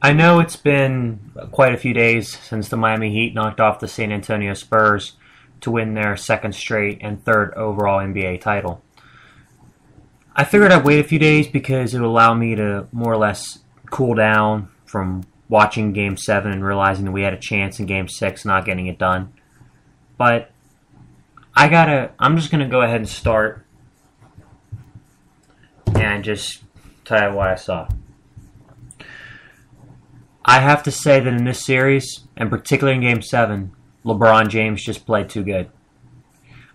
I know it's been quite a few days since the Miami Heat knocked off the San Antonio Spurs to win their second straight and third overall NBA title. I figured I'd wait a few days because it would allow me to more or less cool down from watching Game 7 and realizing that we had a chance in Game 6 not getting it done. But I'm just gonna go ahead and start and just tell you what I saw. I have to say that in this series, and particularly in Game 7, LeBron James just played too good.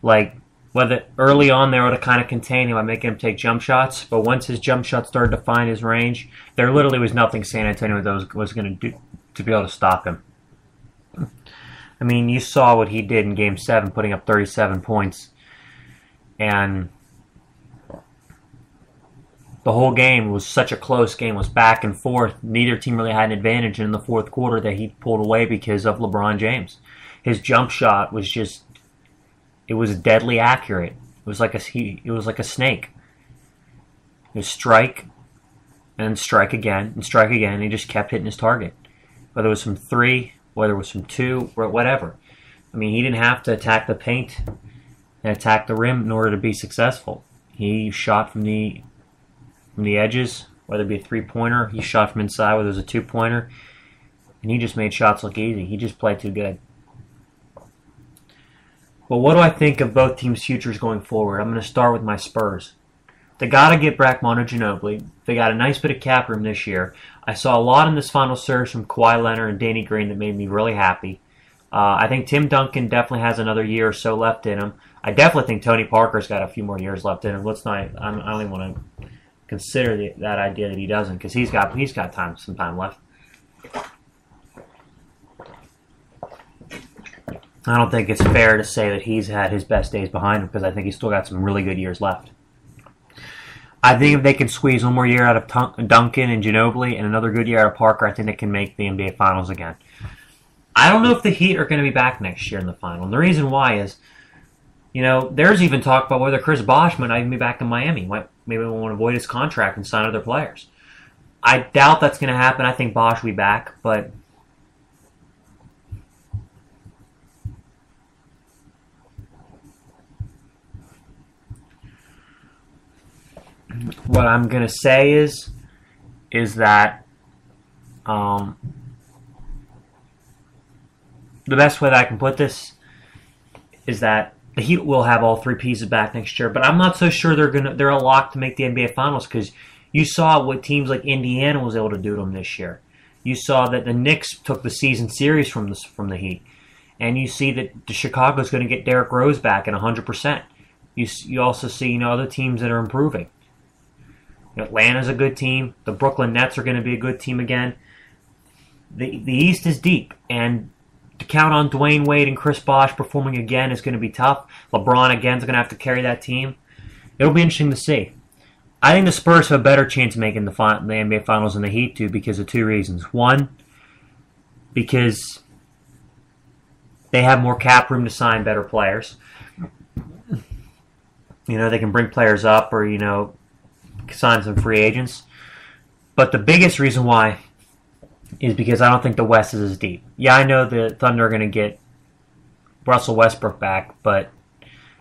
Like, whether early on they were to kind of contain him by making him take jump shots, but once his jump shots started to find his range, there literally was nothing San Antonio was going to do to be able to stop him. I mean, you saw what he did in Game 7, putting up 37 points. And the whole game was such a close game, was back and forth. Neither team really had an advantage in the fourth quarter that he pulled away because of LeBron James. His jump shot was just, it was deadly accurate. It was like a snake. It was strike and strike again and strike again. And he just kept hitting his target, whether it was from 3, whether it was from 2, or whatever. I mean, he didn't have to attack the paint and attack the rim in order to be successful. He shot from the edges, whether it be a three-pointer. He shot from inside, whether it was a two-pointer. And he just made shots look easy. He just played too good. But what do I think of both teams' futures going forward? I'm going to start with my Spurs. They got to get back Manu Ginobili. They got a nice bit of cap room this year. I saw a lot in this final series from Kawhi Leonard and Danny Green that made me really happy. I think Tim Duncan definitely has another year or so left in him. I definitely think Tony Parker's got a few more years left in him. I don't even want to consider that idea that he doesn't, because he's got some time left. I don't think it's fair to say that he's had his best days behind him, because I think he's still got some really good years left. I think if they can squeeze one more year out of Duncan and Ginobili and another good year out of Parker, I think they can make the NBA Finals again. I don't know if the Heat are going to be back next year in the final. And the reason why is, there's even talk about whether Chris Bosh might not even be back in Miami. Maybe we'll want to avoid his contract and sign other players. I doubt that's going to happen. I think Bosh will be back, but what I'm going to say is that the best way that I can put this is that the Heat will have all three pieces back next year, but I'm not so sure they're a lock to make the NBA Finals, because you saw what teams like Indiana was able to do to them this year. You saw that the Knicks took the season series from the Heat, and you see that Chicago's going to get Derrick Rose back at 100%. You also see other teams that are improving. Atlanta's a good team. The Brooklyn Nets are going to be a good team again. The East is deep, and to count on Dwayne Wade and Chris Bosh performing again is going to be tough. LeBron again is going to have to carry that team. It'll be interesting to see. I think the Spurs have a better chance of making the NBA Finals than the Heat do because of two reasons. One, because they have more cap room to sign better players. They can bring players up or, sign some free agents. But the biggest reason why is because I don't think the West is as deep. Yeah, I know the Thunder are going to get Russell Westbrook back, but,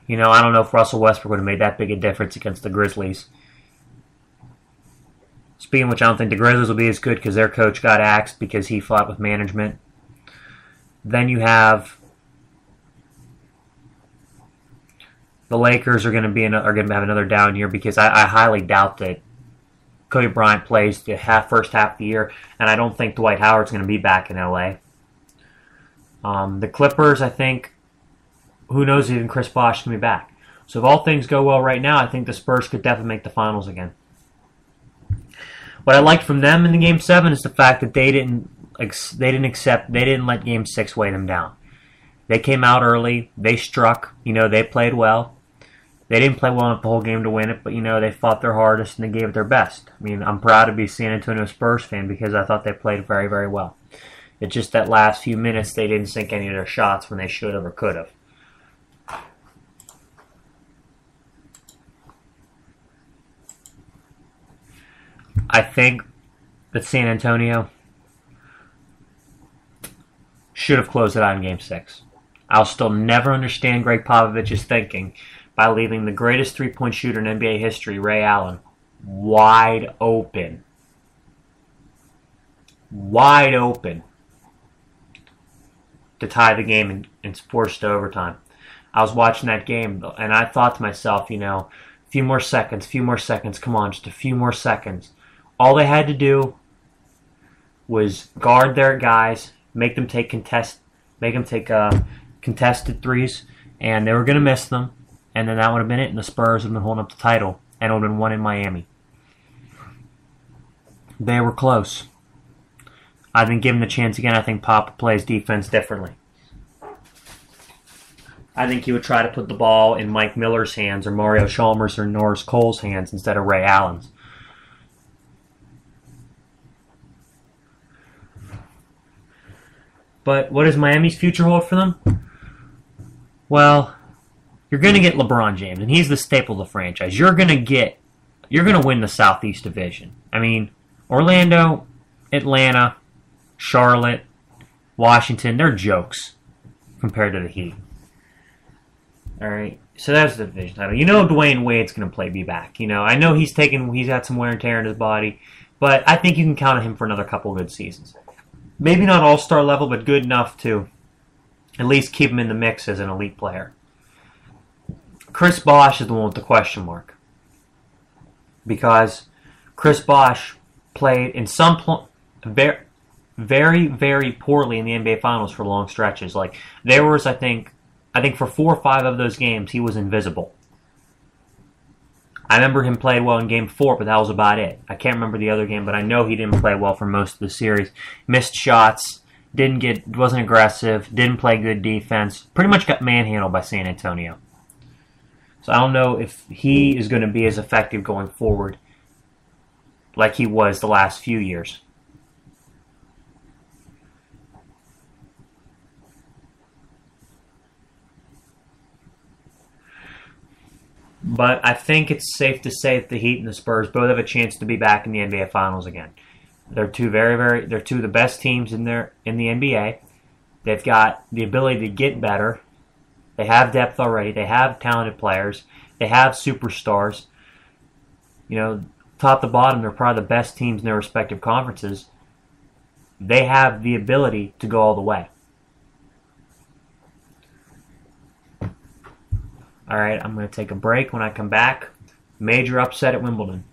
I don't know if Russell Westbrook would have made that big a difference against the Grizzlies. Speaking of which, I don't think the Grizzlies will be as good because their coach got axed because he fought with management. Then you have the Lakers are going to have another down year because I highly doubt that Kobe Bryant plays the first half of the year, and I don't think Dwight Howard's going to be back in LA. The Clippers, I think, who knows if even Chris Bosh can be back. So if all things go well right now, I think the Spurs could definitely make the finals again. What I liked from them in the Game 7 is the fact that they didn't let Game 6 weigh them down. They came out early, they struck, they played well. They didn't play well enough the whole game to win it, but, they fought their hardest and they gave it their best. I mean, I'm proud to be a San Antonio Spurs fan because I thought they played very, very well. It's just that last few minutes they didn't sink any of their shots when they should have or could have. I think that San Antonio should have closed it out in Game 6. I'll still never understand Greg Popovich's thinking by leaving the greatest three-point shooter in NBA history, Ray Allen, wide open. Wide open to tie the game and force to overtime. I was watching that game, and I thought to myself, a few more seconds, come on, just a few more seconds. All they had to do was guard their guys, make them take contested threes, and they were going to miss them, and then that would have been it, and the Spurs would have been holding up the title, and it would have been won in Miami. They were close. I think given the chance again, I think Pop plays defense differently. I think he would try to put the ball in Mike Miller's hands or Mario Chalmers or Norris Cole's hands instead of Ray Allen's. But what does Miami's future hold for them? Well, you're going to get LeBron James, and he's the staple of the franchise. You're going to win the Southeast Division. I mean, Orlando, Atlanta, Charlotte, Washington, they're jokes compared to the Heat. All right, so that's the division title. Dwayne Wade's going to be back. I know he's got some wear and tear in his body, but I think you can count on him for another couple of good seasons. Maybe not all-star level, but good enough to at least keep him in the mix as an elite player. Chris Bosh is the one with the question mark, because Chris Bosh played in very, very, very poorly in the NBA Finals for long stretches. Like, there was, I think for 4 or 5 of those games, he was invisible. I remember him played well in Game 4, but that was about it. I can't remember the other game, but I know he didn't play well for most of the series. Missed shots, wasn't aggressive, didn't play good defense. Pretty much got manhandled by San Antonio. So I don't know if he is going to be as effective going forward like he was the last few years. But I think it's safe to say that the Heat and the Spurs both have a chance to be back in the NBA Finals again. They're two of the best teams in the NBA. They've got the ability to get better. They have depth already. They have talented players. They have superstars. Top to bottom, they're probably the best teams in their respective conferences. They have the ability to go all the way. All right, I'm going to take a break. When I come back, major upset at Wimbledon.